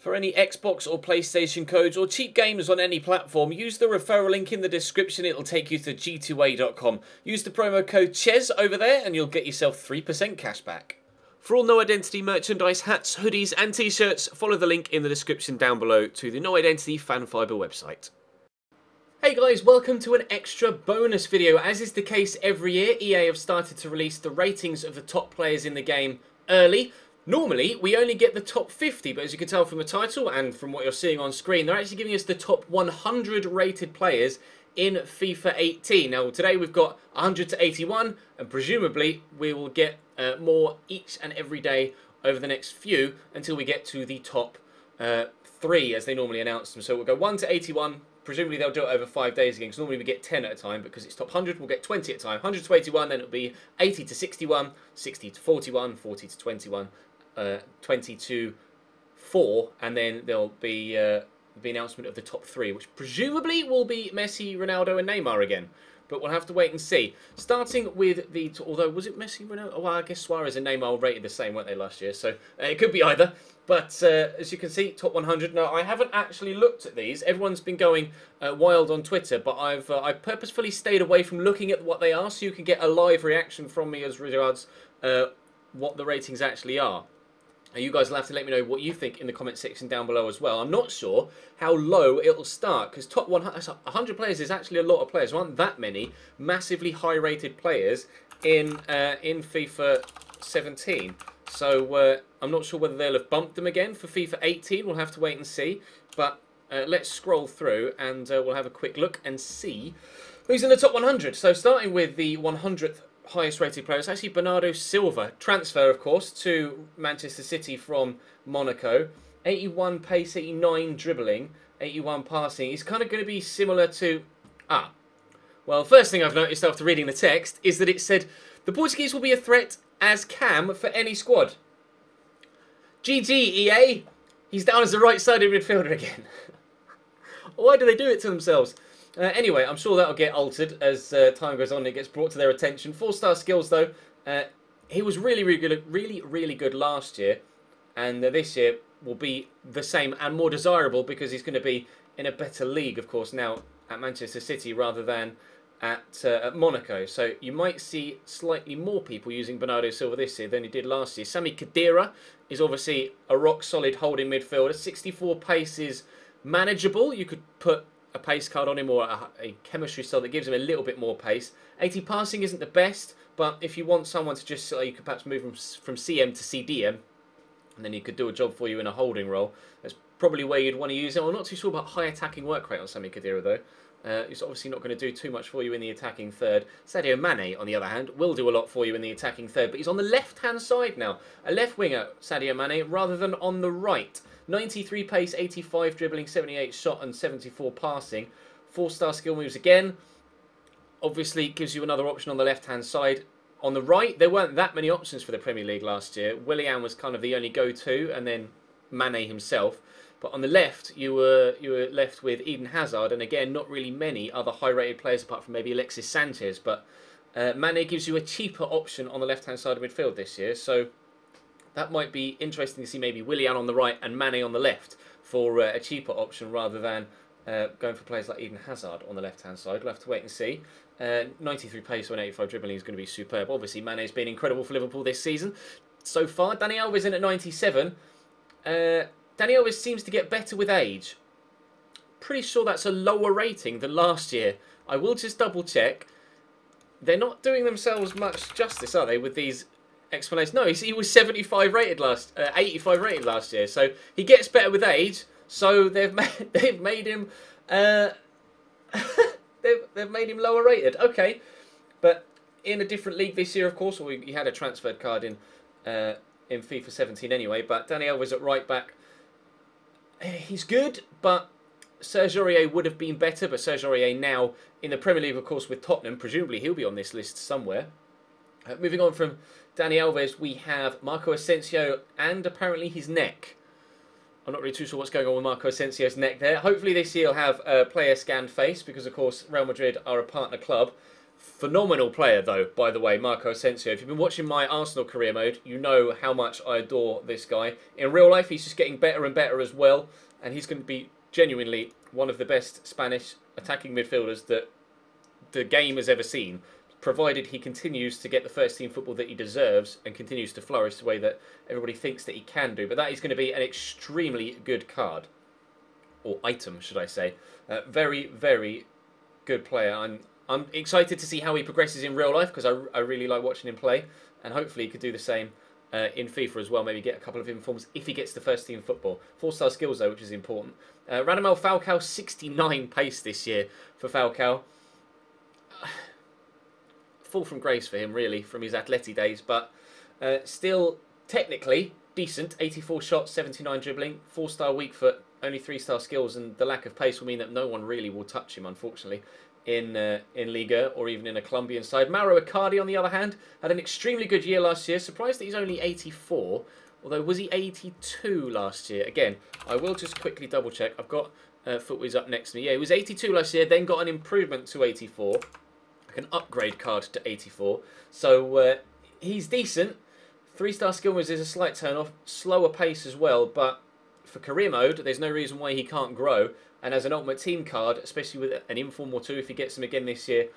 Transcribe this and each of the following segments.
For any Xbox or PlayStation codes or cheap games on any platform, use the referral link in the description. It'll take you to g2a.com. Use the promo code CHES over there and you'll get yourself 3% cash back. For all No Identity merchandise, hats, hoodies and t-shirts, follow the link in the description down below to the No Identity Fan Fiber website. Hey guys, welcome to an extra bonus video. As is the case every year, EA have started to release the ratings of the top players in the game early. Normally, we only get the top 50, but as you can tell from the title and from what you're seeing on screen, they're actually giving us the top 100 rated players in FIFA 18. Now, today we've got 100 to 81, and presumably we will get more each and every day over the next few until we get to the top 3, as they normally announce them. So we'll go 1 to 81. Presumably they'll do it over 5 days again, because normally we get 10 at a time, because it's top 100, we'll get 20 at a time. 100 to 81, then it'll be 80 to 61, 60 to 41, 40 to 21, 20 to 4, and then there'll be the announcement of the top 3, which presumably will be Messi, Ronaldo and Neymar again. But we'll have to wait and see. Starting with the... Although, was it Messi, Ronaldo? Well, I guess Suarez and Neymar were rated the same, weren't they, last year? So it could be either. But as you can see, top 100. Now, I haven't actually looked at these. Everyone's been going wild on Twitter, but I've purposefully stayed away from looking at what they are so you can get a live reaction from me as regards what the ratings actually are. And you guys will have to let me know what you think in the comment section down below as well. I'm not sure how low it'll start, because top 100 players is actually a lot of players. There aren't that many massively high-rated players in FIFA 17. So I'm not sure whether they'll have bumped them again for FIFA 18. We'll have to wait and see. But let's scroll through and we'll have a quick look and see who's in the top 100. So starting with the 100th highest rated player, it's actually Bernardo Silva. Transfer, of course, to Manchester City from Monaco. 81 pace, 89 dribbling, 81 passing. He's kind of going to be similar to... Well, first thing I've noticed after reading the text is that it said, the Portuguese will be a threat as cam for any squad. GG, EA. He's down as the right-sided midfielder again. Why do they do it to themselves? Anyway, I'm sure that'll get altered as time goes on and it gets brought to their attention. 4-star skills, though. He was really good last year. And this year will be the same and more desirable because he's going to be in a better league, of course, now at Manchester City rather than at Monaco. So you might see slightly more people using Bernardo Silva this year than he did last year. Sami Khedira is obviously a rock-solid holding midfielder. 64 pace is manageable. You could put a pace card on him or a chemistry style that gives him a little bit more pace. 80 passing isn't the best, but if you want someone to just, you could perhaps move him from CM to CDM, and then he could do a job for you in a holding role. That's probably where you'd want to use him. I'm not too sure about high attacking work rate on Sami Khedira, though. He's obviously not going to do too much for you in the attacking third. Sadio Mane, on the other hand, will do a lot for you in the attacking third, but he's on the left-hand side now. A left winger, Sadio Mane, rather than on the right. 93 pace, 85 dribbling, 78 shot and 74 passing. 4-star skill moves again. Obviously gives you another option on the left-hand side. On the right, there weren't that many options for the Premier League last year. Willian was kind of the only go-to, and then Mane himself. But on the left, you were left with Eden Hazard, and again, not really many other high-rated players apart from maybe Alexis Sanchez. But Mane gives you a cheaper option on the left-hand side of midfield this year, so that might be interesting to see maybe Willian on the right and Mane on the left for a cheaper option rather than going for players like Eden Hazard on the left-hand side. We'll have to wait and see. 93 pace or 85 dribbling is going to be superb. Obviously, Mane's been incredible for Liverpool this season so far. Dani Alves in at 97. Dani Alves seems to get better with age. Pretty sure that's a lower rating than last year. I will just double-check. They're not doing themselves much justice, are they, with these explanations? No, he was 85 rated 85 rated last year. So he gets better with age. So they've made him they've made him lower rated. Okay, but in a different league this year, of course. Or he had a transferred card in FIFA 17 anyway. But Dani Alves at right back, he's good, but Serge Aurier would have been better. But Serge Aurier now in the Premier League, of course, with Tottenham. Presumably he'll be on this list somewhere. Moving on from Dani Alves, we have Marco Asensio and apparently his neck. I'm not really too sure what's going on with Marco Asensio's neck there. Hopefully this year he'll have a player scanned face because, of course, Real Madrid are a partner club. Phenomenal player, though, by the way, Marco Asensio. If you've been watching my Arsenal career mode, you know how much I adore this guy. In real life, he's just getting better and better as well, and he's going to be genuinely one of the best Spanish attacking midfielders that the game has ever seen, provided he continues to get the first-team football that he deserves and continues to flourish the way that everybody thinks that he can do. But that is going to be an extremely good card, or item, should I say. Very, very good player. I'm excited to see how he progresses in real life because I really like watching him play, and hopefully he could do the same in FIFA as well. Maybe get a couple of informs if he gets the first team football. 4-star skills though, which is important. Radamel Falcao, 69 pace this year for Falcao. Fall from grace for him really from his Atleti days, but still technically decent. 84 shots, 79 dribbling, 4-star weak foot, only 3-star skills, and the lack of pace will mean that no one really will touch him, unfortunately, in Liga or even in a Colombian side. Mauro Icardi, on the other hand, had an extremely good year last year. Surprised that he's only 84, although was he 82 last year? Again, I will just quickly double check. I've got Footwiz up next to me. Yeah, he was 82 last year, then got an improvement to 84, like an upgrade card to 84. So he's decent. 3-star skill is a slight turn off, slower pace as well, but for career mode, there's no reason why he can't grow. And as an ultimate team card, especially with an inform or two, if he gets him again this year,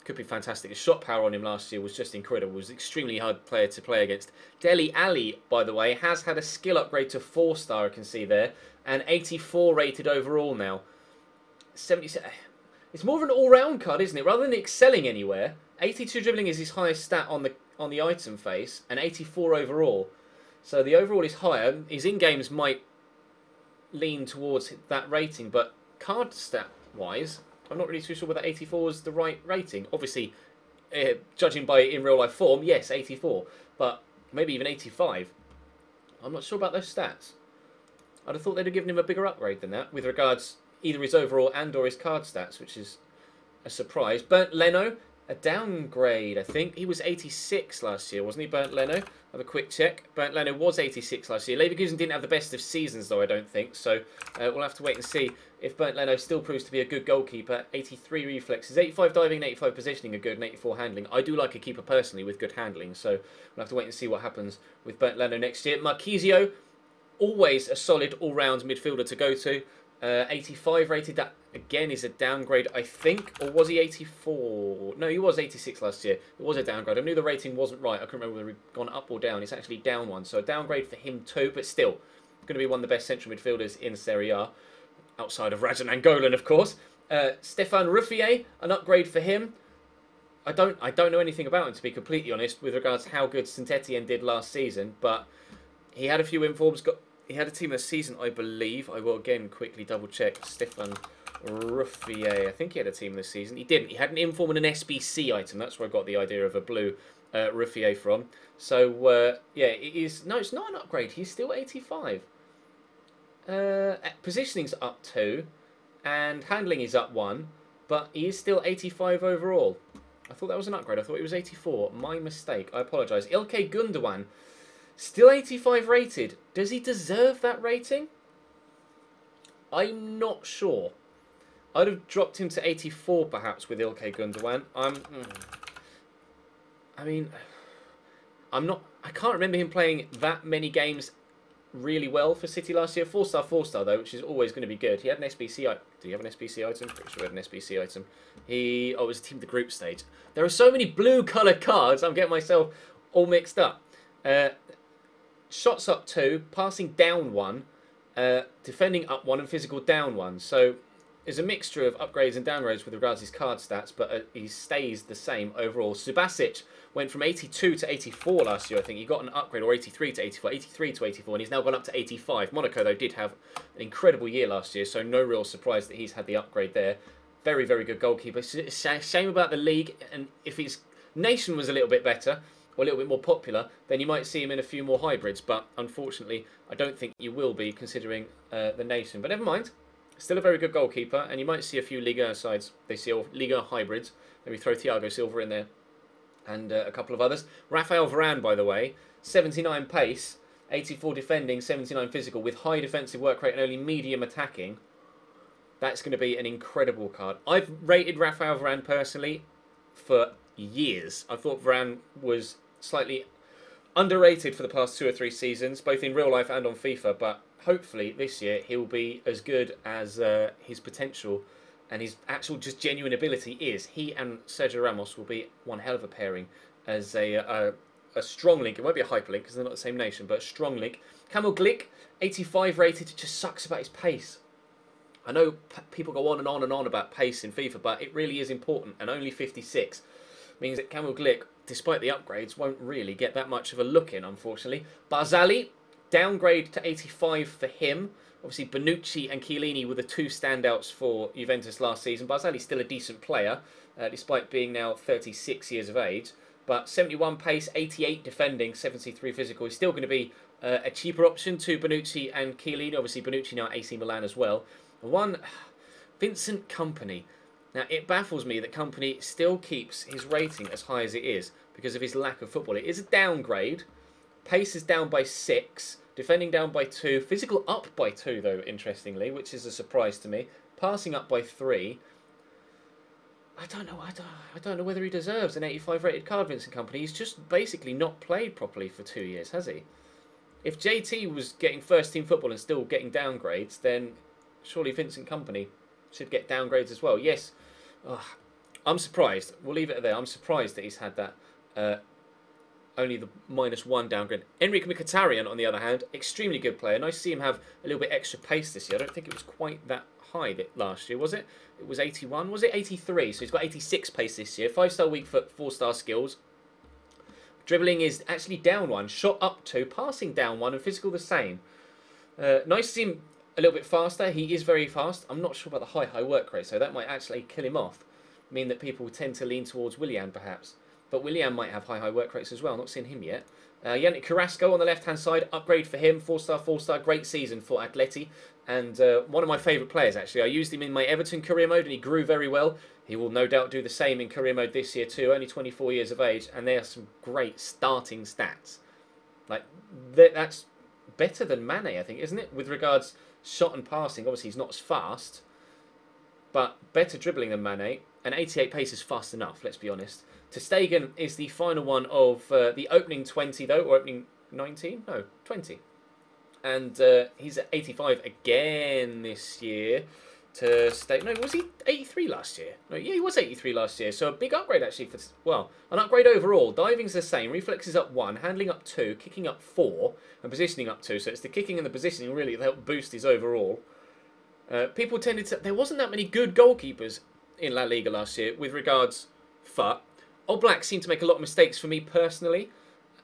could be fantastic. The shot power on him last year was just incredible. It was an extremely hard player to play against. Dele Alli, by the way, has had a skill upgrade to 4-star, I can see there, and 84 rated overall now. 77. It's more of an all-round card, isn't it? Rather than excelling anywhere, 82 dribbling is his highest stat on the item face, and 84 overall. So the overall is higher. His in-games might lean towards that rating, but card stat wise I'm not really too sure whether 84 is the right rating. Obviously judging by in real life form, yes, 84, but maybe even 85. I'm not sure about those stats. I'd have thought they'd have given him a bigger upgrade than that with regards either his overall and or his card stats, which is a surprise. Bernd Leno, a downgrade, I think. He was 86 last year, wasn't he, Bernd Leno? Have a quick check. Bernd Leno was 86 last year. Leverkusen didn't have the best of seasons, though, I don't think. So we'll have to wait and see if Bernd Leno still proves to be a good goalkeeper. 83 reflexes, 85 diving and 85 positioning are good, and 84 handling. I do like a keeper personally with good handling, so we'll have to wait and see what happens with Bernd Leno next year. Marquisio, always a solid all-round midfielder to go to. 85 rated, that again is a downgrade, I think. Or was he 84? No, he was 86 last year. It was a downgrade. I knew the rating wasn't right. I couldn't remember whether he'd gone up or down. It's actually down one. So a downgrade for him too, but still going to be one of the best central midfielders in Serie A, outside of Rajan Angolan, of course. Stefan Ruffier, an upgrade for him. I don't know anything about him, to be completely honest, with regards to how good Saint-Etienne did last season, but he had a few informs, he had a team this season, I believe. I will again quickly double check. Stefan Ruffier, I think he had a team this season. He didn't. He had an inform and an SBC item. That's where I got the idea of a blue Ruffier from. So, yeah, it is... No, it's not an upgrade. He's still 85. Positioning's up 2, and handling is up 1, but he is still 85 overall. I thought that was an upgrade. I thought it was 84. My mistake. I apologise. Ilkay Gundogan, still 85 rated. Does he deserve that rating? I'm not sure. I'd have dropped him to 84 perhaps with Ilkay Gundogan. I mean, I can't remember him playing that many games really well for City last year. 4-star, 4-star though, which is always going to be good. He had an SBC item. Do you have an SBC item? Pretty sure he had an SBC item. It was a team of the group stage. There are so many blue coloured cards, I'm getting myself all mixed up. Shots up 2, passing down 1, defending up 1, and physical down 1. So there's a mixture of upgrades and downgrades with regards to his card stats, but he stays the same overall. Subasic went from 82 to 84 last year, I think. He got an upgrade, or 83 to 84, 83 to 84, and he's now gone up to 85. Monaco, though, did have an incredible year last year, so no real surprise that he's had the upgrade there. Very, very good goalkeeper. Shame about the league, and if his nation was a little bit better, or a little bit more popular, then you might see him in a few more hybrids, but unfortunately, I don't think you will be, considering the nation. But never mind. Still a very good goalkeeper, and you might see a few Liga sides. They see Liga hybrids. Maybe throw Thiago Silva in there, and a couple of others. Rafael Varane, by the way, 79 pace, 84 defending, 79 physical, with high defensive work rate and only medium attacking. That's going to be an incredible card. I've rated Rafael Varane personally for years. I thought Varane was slightly underrated for the past 2 or 3 seasons, both in real life and on FIFA, but hopefully this year he'll be as good as his potential and his actual just genuine ability is. He and Sergio Ramos will be one hell of a pairing as a strong link. It won't be a hyperlink because they're not the same nation, but a strong link. Camel Glick, 85 rated, just sucks about his pace. I know people go on and on and on about pace in FIFA, but it really is important, and only 56 means that Camel Glick, despite the upgrades, won't really get that much of a look in, unfortunately. Barzali, downgrade to 85 for him. Obviously, Bonucci and Chiellini were the two standouts for Juventus last season. Barzali's still a decent player, despite being now 36 years of age. But 71 pace, 88 defending, 73 physical. He's still going to be a cheaper option to Bonucci and Chiellini. Obviously, Bonucci now at AC Milan as well. One, Vincent Kompany. Now, it baffles me that Kompany still keeps his rating as high as it is because of his lack of football. It is a downgrade. Pace is down by 6. Defending down by 2. Physical up by 2, though, interestingly, which is a surprise to me. Passing up by 3. I don't know whether he deserves an 85 rated card, Vincent Kompany. He's just basically not played properly for 2 years, has he? If JT was getting first team football and still getting downgrades, then surely Vincent Kompany should get downgrades as well. Yes, I'm surprised. We'll leave it there. I'm surprised that he's had that only the -1 downgrade. Enrique Mkhitaryan, on the other hand, extremely good player. Nice to see him have a little bit extra pace this year. I don't think it was quite that high last year, was it? It was 81. Was it 83? So he's got 86 pace this year. 5-star weak foot, 4-star skills. Dribbling is actually down 1, shot up 2, passing down 1, and physical the same. Nice to see him a little bit faster. He is very fast. I'm not sure about the high work rate, so that might actually kill him off. Mean that people tend to lean towards Willian, perhaps. But Willian might have high work rates as well. Not seen him yet. Yannick Carrasco on the left-hand side. Upgrade for him. 4-star, 4-star. Great season for Atleti. And one of my favourite players, actually. I used him in my Everton career mode, and he grew very well. He will no doubt do the same in career mode this year too. Only 24 years of age. And they are some great starting stats. Like, that's better than Mane, I think, isn't it? With regards shot and passing. Obviously, he's not as fast. But better dribbling than Mane. And 88 pace is fast enough, let's be honest. Ter Stegen is the final one of the opening 20, though. Or opening 19? No, 20. And he's at 85 again this year. Ter Stegen... No, was he 83 last year? No, yeah, he was 83 last year. So a big upgrade, actually. For well, an upgrade overall. Diving's the same. Reflexes up 1. Handling up 2. Kicking up 4. And positioning up 2. So it's the kicking and the positioning, really, that help boost his overall. People tended to... There wasn't that many good goalkeepers in La Liga last year with regards FUT. Oblak seemed to make a lot of mistakes for me personally,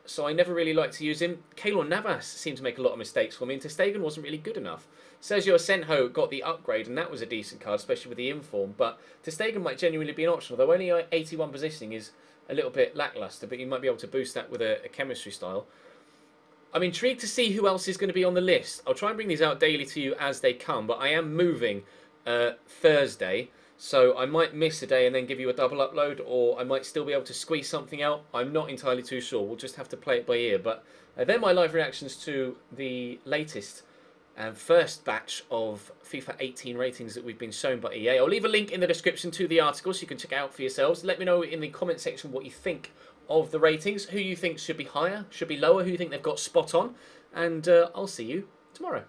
so I never really liked to use him. Keylor Navas seemed to make a lot of mistakes for me, and Ter Stegen wasn't really good enough. Sergio Asenjo got the upgrade, and that was a decent card, especially with the inform, but Ter Stegen might genuinely be an option, although only 81 positioning is a little bit lacklustre, but you might be able to boost that with a chemistry style. I'm intrigued to see who else is going to be on the list. I'll try and bring these out daily to you as they come, but I am moving Thursday, so I might miss a day and then give you a double upload, or I might still be able to squeeze something out. I'm not entirely too sure. We'll just have to play it by ear. But they're my live reactions to the latest and first batch of FIFA 18 ratings that we've been shown by EA. I'll leave a link in the description to the article so you can check it out for yourselves. Let me know in the comment section what you think of the ratings, who you think should be higher, should be lower, who you think they've got spot on, and I'll see you tomorrow.